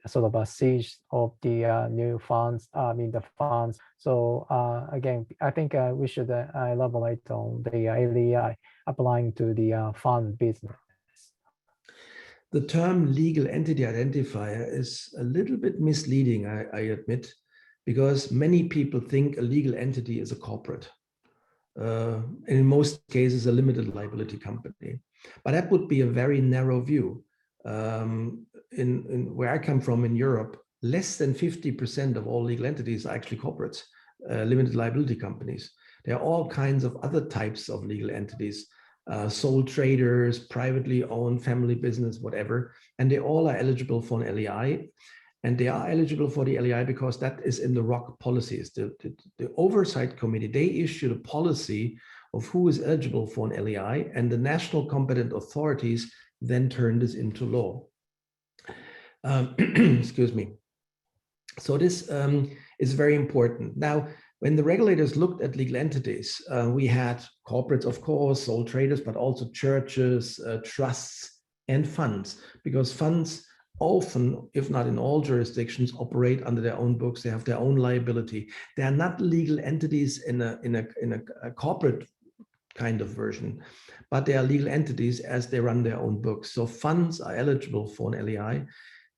sort of a siege of the new funds, the funds. So again, I think we should elaborate on the LEI applying to the fund business. The term legal entity identifier is a little bit misleading, I admit, because many people think a legal entity is a corporate. And in most cases, a limited liability company. But that would be a very narrow view. In where I come from in Europe, less than 50% of all legal entities are actually corporates, limited liability companies. There are all kinds of other types of legal entities, sole traders, privately owned, family business, whatever, and they all are eligible for an LEI. And they are eligible for the LEI because that is in the ROC policies. The Oversight Committee, they issued a policy of who is eligible for an LEI, and the national competent authorities then turned this into law. Excuse me. So this is very important. Now, when the regulators looked at legal entities, we had corporates, of course, sole traders, but also churches, trusts, and funds, because funds often, if not in all jurisdictions, operate under their own books. They have their own liability. They are not legal entities in a corporate kind of version, but they are legal entities as they run their own books. So funds are eligible for an LEI.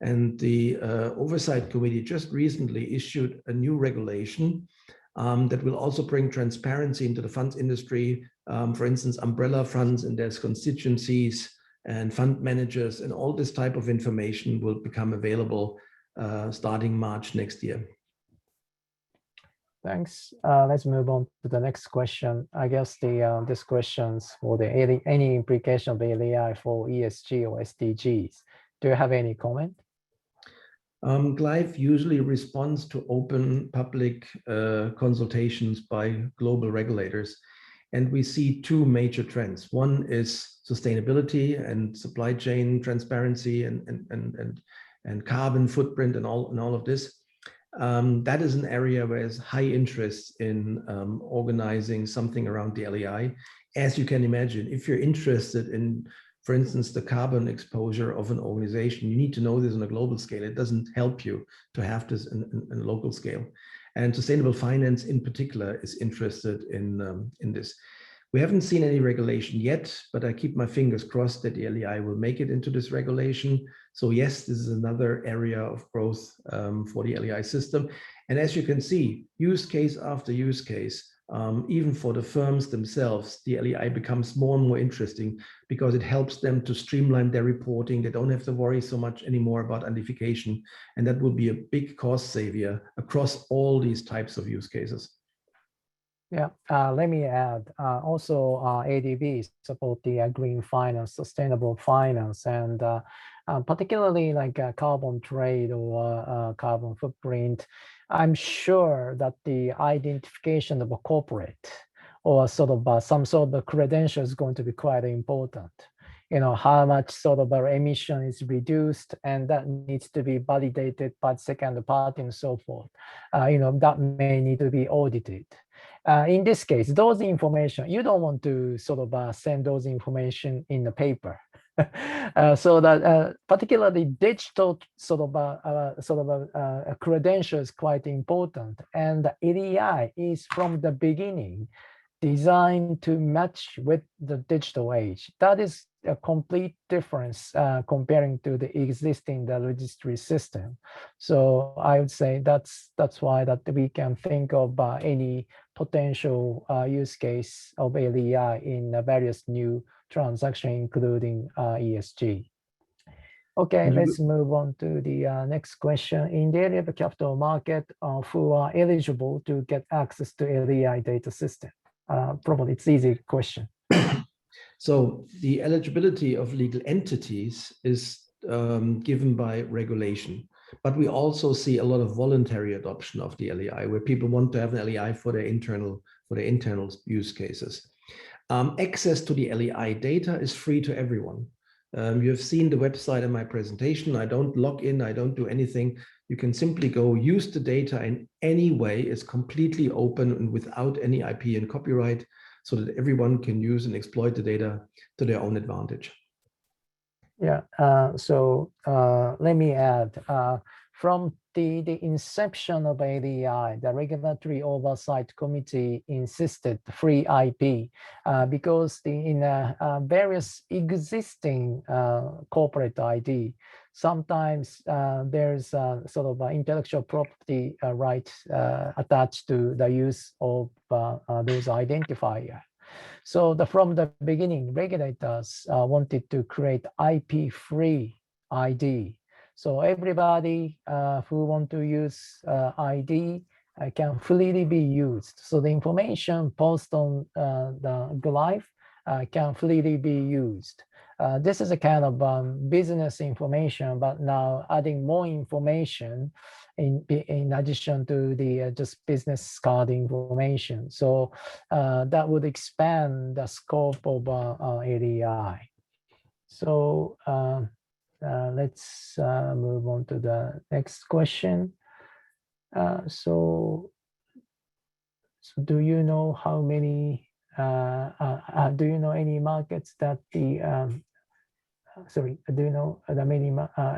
And the Oversight Committee just recently issued a new regulation that will also bring transparency into the funds industry. For instance, umbrella funds and their constituencies, and fund managers, and all this type of information will become available starting March next year. Thanks. Let's move on to the next question. I guess this question's for the any implication of the LEI for ESG or SDGs. Do you have any comment? GLEIF usually responds to open public consultations by global regulators. And we see two major trends. One is sustainability and supply chain transparency and carbon footprint and all of this. That is an area where there's high interest in organizing something around the LEI. As you can imagine, if you're interested in, for instance, the carbon exposure of an organization, you need to know this on a global scale. It doesn't help you to have this in a local scale. And sustainable finance in particular is interested in this. We haven't seen any regulation yet, but I keep my fingers crossed that the LEI will make it into this regulation. So yes, this is another area of growth for the LEI system. And as you can see, use case after use case, even for the firms themselves, the LEI becomes more and more interesting because it helps them to streamline their reporting. They don't have to worry so much anymore about identification. And that will be a big cost savior across all these types of use cases. Yeah, let me add, also ADB support the green finance, sustainable finance, and particularly like carbon trade or carbon footprint. I'm sure that the identification of a corporate or sort of some sort of credential is going to be quite important. You know, how much sort of our emission is reduced, and that needs to be validated by the second party and so forth. You know, that may need to be audited. In this case, those information, you don't want to sort of send those information in the paper. So that particularly digital sort of a credential is quite important. And the LEI is from the beginning designed to match with the digital age. That is a complete difference comparing to the existing registry system. So I would say that's why that we can think of any potential use case of LEI in various new transactions, including ESG. Okay, let's move on to the next question. In the area of the capital market, who are eligible to get access to LEI data system? Probably it's an easy question. So the eligibility of legal entities is given by regulation. But we also see a lot of voluntary adoption of the LEI, where people want to have an LEI for their internal use cases. Access to the LEI data is free to everyone. You have seen the website in my presentation. I don't log in, I don't do anything. You can simply go use the data in any way. It's completely open and without any IP and copyright, so that everyone can use and exploit the data to their own advantage. Yeah, let me add, from the inception of ADI, the Regulatory Oversight Committee insisted free IP because in various existing corporate ID, sometimes there's sort of intellectual property right attached to the use of those identifiers. So from the beginning, regulators wanted to create IP-free ID. So everybody who want to use ID can freely be used. So the information posted on the GLEIF can freely be used. This is a kind of business information, but now adding more information in addition to the just business card information. So that would expand the scope of ADI. So let's move on to the next question. So do you know how many, do you know any markets that the, sorry, do you know the many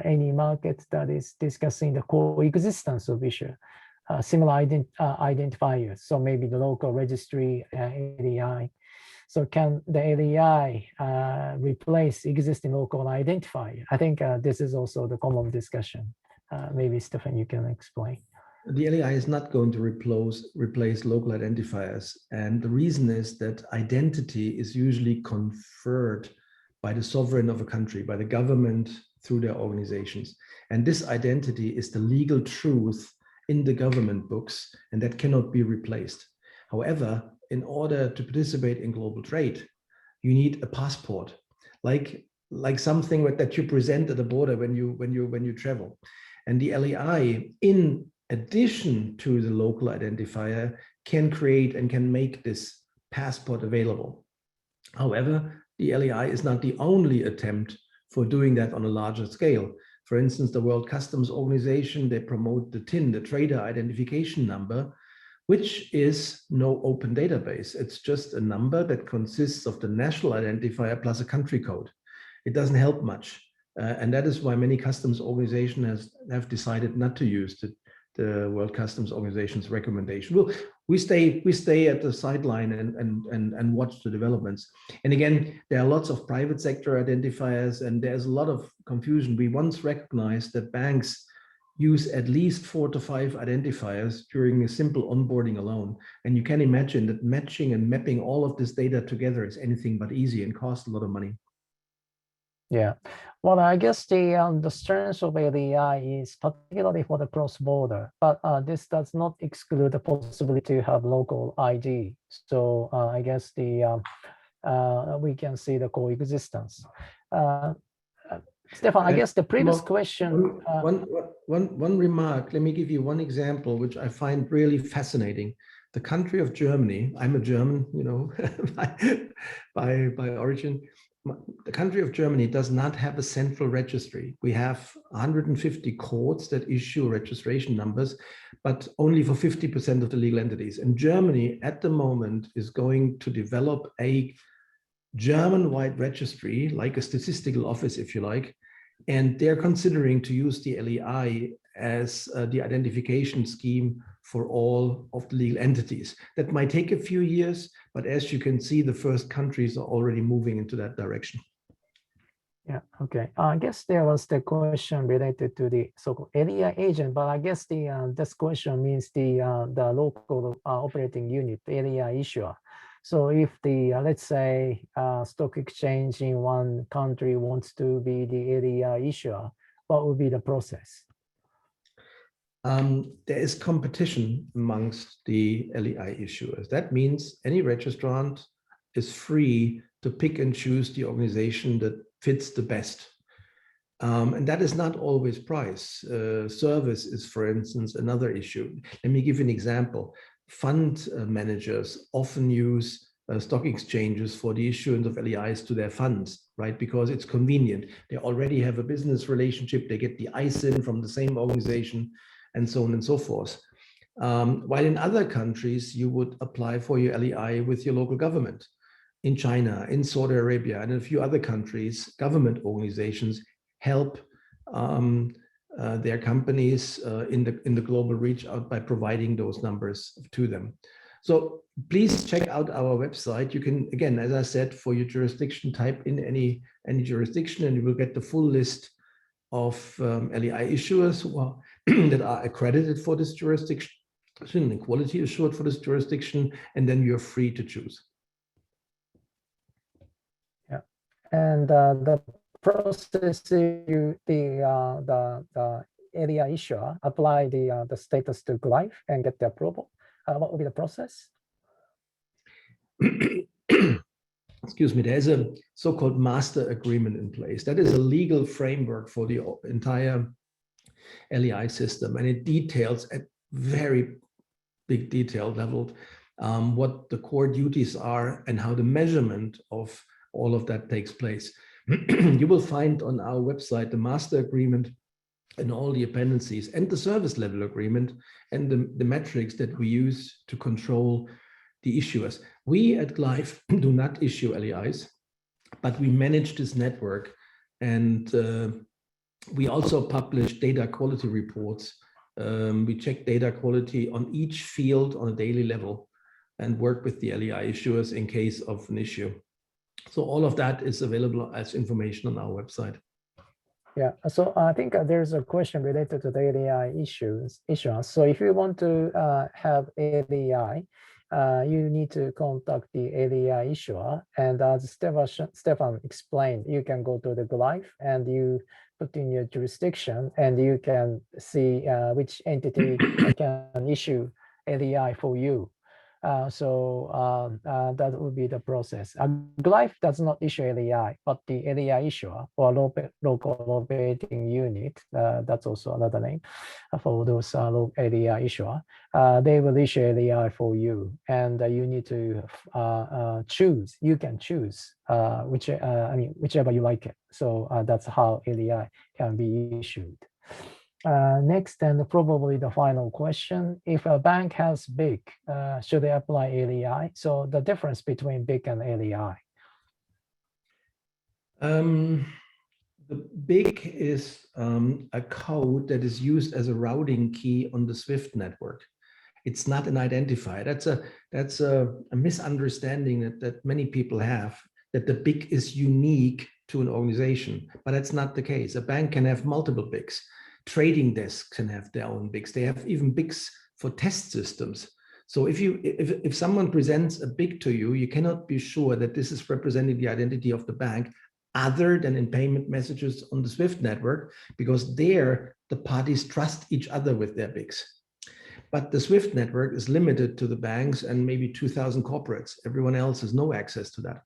any markets that is discussing the coexistence of issue, similar identifiers? So maybe the local registry LEI. So can the LEI replace existing local identifier? I think this is also the common discussion. Maybe Stefan, you can explain. The LEI is not going to replace local identifiers, and the reason is that identity is usually conferred by the sovereign of a country, by the government through their organizations. And this identity is the legal truth in the government books, and that cannot be replaced. However, in order to participate in global trade, you need a passport, like something that you present at the border when you travel. And the LEI, in addition to the local identifier, can create and can make this passport available. However, the LEI is not the only attempt for doing that on a larger scale. For instance, the World Customs Organization, they promote the TIN, the Trader Identification Number, which is no open database. It's just a number that consists of the national identifier plus a country code. It doesn't help much. And that is why many customs organizations have decided not to use the World Customs Organization's recommendation. Well, we stay at the sideline and watch the developments. And again, there are lots of private sector identifiers, and there's a lot of confusion. We once recognized that banks use at least 4 to 5 identifiers during a simple onboarding alone. And you can imagine that matching and mapping all of this data together is anything but easy and costs a lot of money. Yeah, well, I guess the strength of LEI is particularly for the cross-border, but this does not exclude the possibility to have local ID. So I guess we can see the coexistence. Stefan, I guess the previous question. One remark. Let me give you one example, which I find really fascinating. The country of Germany. I'm a German, you know, by origin. The country of Germany does not have a central registry. We have 150 courts that issue registration numbers, but only for 50% of the legal entities. And Germany at the moment is going to develop a German-wide registry, like a statistical office, if you like, and they're considering to use the LEI as the identification scheme for all of the legal entities. That might take a few years, but as you can see, the first countries are already moving into that direction. Yeah, okay. I guess there was the question related to the so-called LEI agent, but I guess this question means the local operating unit, LEI issuer. So if let's say stock exchange in one country wants to be the LEI issuer, what would be the process? There is competition amongst the LEI issuers. That means any registrant is free to pick and choose the organization that fits the best. And that is not always price. Service is, for instance, another issue. Let me give you an example. Fund managers often use stock exchanges for the issuance of LEIs to their funds, right? Because it's convenient. They already have a business relationship. They get the ISIN from the same organization and so on and so forth. While in other countries, you would apply for your LEI with your local government. In China, in Saudi Arabia, and in a few other countries, government organizations help their companies in the global reach out by providing those numbers to them. So please check out our website. You can, again, as I said, for your jurisdiction, type in any jurisdiction, and you will get the full list of LEI issuers who are that are accredited for this jurisdiction and quality assured for this jurisdiction, and then you're free to choose. Yeah, and the process you the LEI issuer apply the status to GLEIF and get the approval. What will be the process? Excuse me, there's a so-called master agreement in place. That is a legal framework for the entire LEI system, and it details at very big detail level what the core duties are and how the measurement of all of that takes place. You will find on our website the master agreement and all the appendices and the service level agreement and the metrics that we use to control the issuers. We at GLEIF do not issue LEIs, but we manage this network, and we also publish data quality reports. We check data quality on each field on a daily level and work with the LEI issuers in case of an issue. So all of that is available as information on our website. Yeah, so I think there's a question related to the LEI issuance. So if you want to have LEI, you need to contact the LEI issuer. And as Stefan explained, you can go to the GLEIF and you put in your jurisdiction, and you can see which entity can issue LEI for you. That would be the process. GLEIF does not issue LEI, but the LEI issuer or local operating unit, that's also another name for those LEI issuer, they will issue LEI for you, and you need to choose. You can choose whichever you like it. So that's how LEI can be issued. Next, and probably the final question, if a bank has BIC, should they apply LEI? So the difference between BIC and LEI. The BIC is a code that is used as a routing key on the SWIFT network. It's not an identifier. That's a misunderstanding that many people have, that the BIC is unique to an organization, but that's not the case. A bank can have multiple BICs. Trading desks can have their own BICs. They have even BICs for test systems. So if someone presents a BIC to you, you cannot be sure that this is representing the identity of the bank other than in payment messages on the SWIFT network, because there the parties trust each other with their BICs. But the SWIFT network is limited to the banks and maybe 2,000 corporates. Everyone else has no access to that.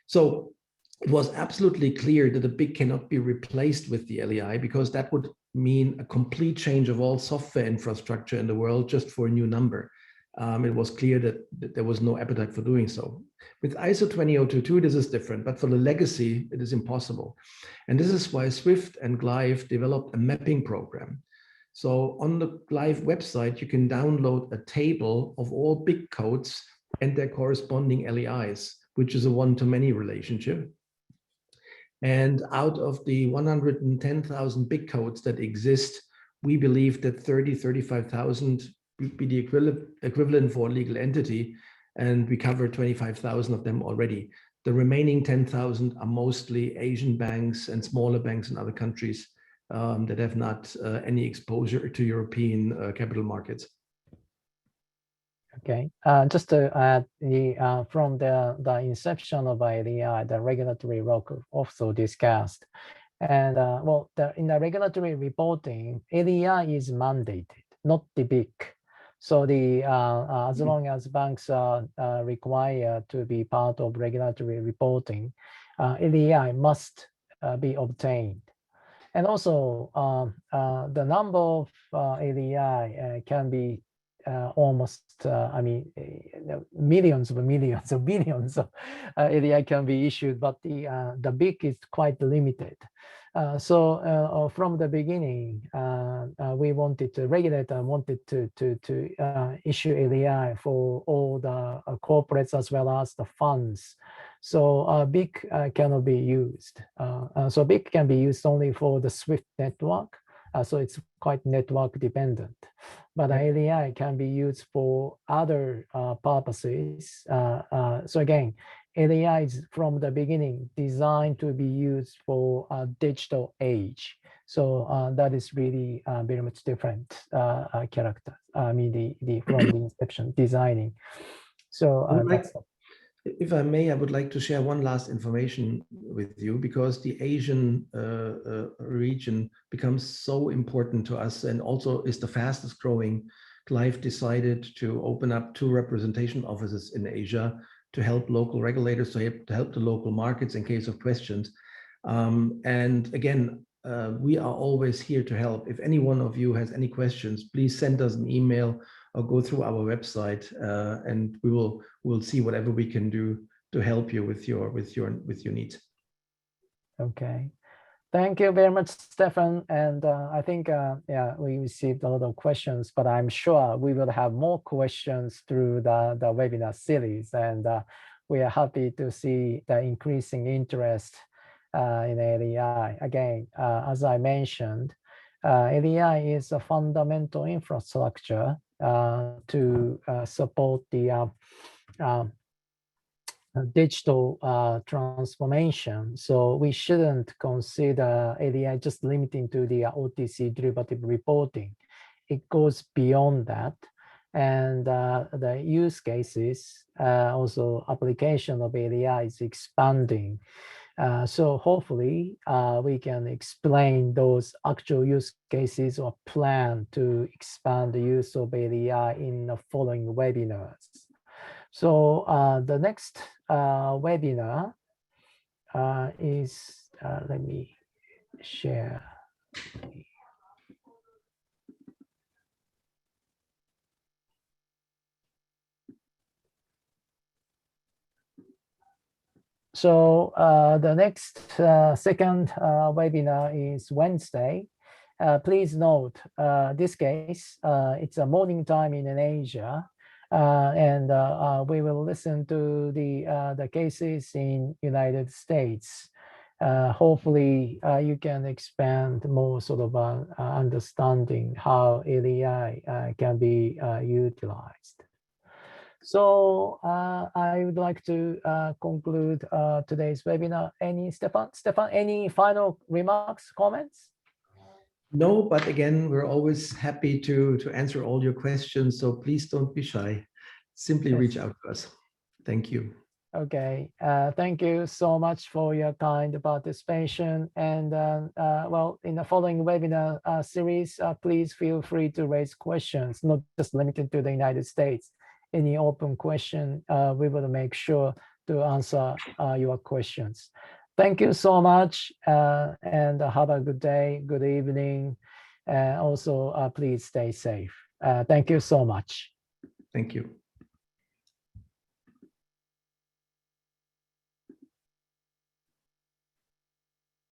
So it was absolutely clear that the BIC cannot be replaced with the LEI, because that would mean a complete change of all software infrastructure in the world just for a new number. It was clear that there was no appetite for doing so. With ISO 20022, this is different, but for the legacy, it is impossible. And this is why SWIFT and GLEIF developed a mapping program. So on the GLEIF website, you can download a table of all BIC codes and their corresponding LEIs, which is a one-to-many relationship. And out of the 110,000 BIC codes that exist, we believe that 35,000 would be the equivalent for a legal entity, and we cover 25,000 of them already. The remaining 10,000 are mostly Asian banks and smaller banks in other countries that have not any exposure to European capital markets. Okay, just to add, from the inception of LEI, the regulatory work also discussed. And in the regulatory reporting, LEI is mandated, not the BIC. So as long as banks are required to be part of regulatory reporting, LEI must be obtained. And also, the number of LEI can be almost, millions of millions of billions of LEI can be issued, but the big is quite limited. So from the beginning, we wanted to regulator wanted to issue LEI for all the corporates as well as the funds. So big cannot be used. So big can be used only for the SWIFT network. So it's quite network dependent. But LEI can be used for other purposes. So again, LEI is from the beginning designed to be used for a digital age. So that is really very much different character. I mean, from the inception designing. So that's if I may, I would like to share one last information with you, because the Asian region becomes so important to us and also is the fastest growing. GLEIF decided to open up 2 representation offices in Asia to help local regulators, to help the local markets in case of questions. And again, we are always here to help. If any one of you has any questions, please send us an email or go through our website, and we'll see whatever we can do to help you with your needs. Okay. Thank you very much, Stefan. And I think, yeah, we received a lot of questions, but I'm sure we will have more questions through the webinar series. And we are happy to see the increasing interest in LEI. Again, as I mentioned, LEI is a fundamental infrastructure to support the digital transformation. So we shouldn't consider LEI just limiting to the OTC derivative reporting. It goes beyond that. And the use cases, also application of LEI is expanding. So hopefully we can explain those actual use cases or plan to expand the use of LEI in the following webinars. So the next webinar is, let me share. So the next second webinar is Wednesday. Please note, this case, it's a morning time in Asia. And we will listen to the cases in United States. Hopefully, you can expand more sort of understanding how LEI can be utilized. So I would like to conclude today's webinar. Stefan, any final remarks, comments? No, but again, we're always happy to answer all your questions. So please don't be shy. Simply reach out to us. Thank you. Okay, thank you so much for your kind participation. And well, in the following webinar series, please feel free to raise questions, not just limited to the United States. Any open question, we will make sure to answer your questions. Thank you so much, and have a good day, good evening. Also, please stay safe. Thank you so much. Thank you.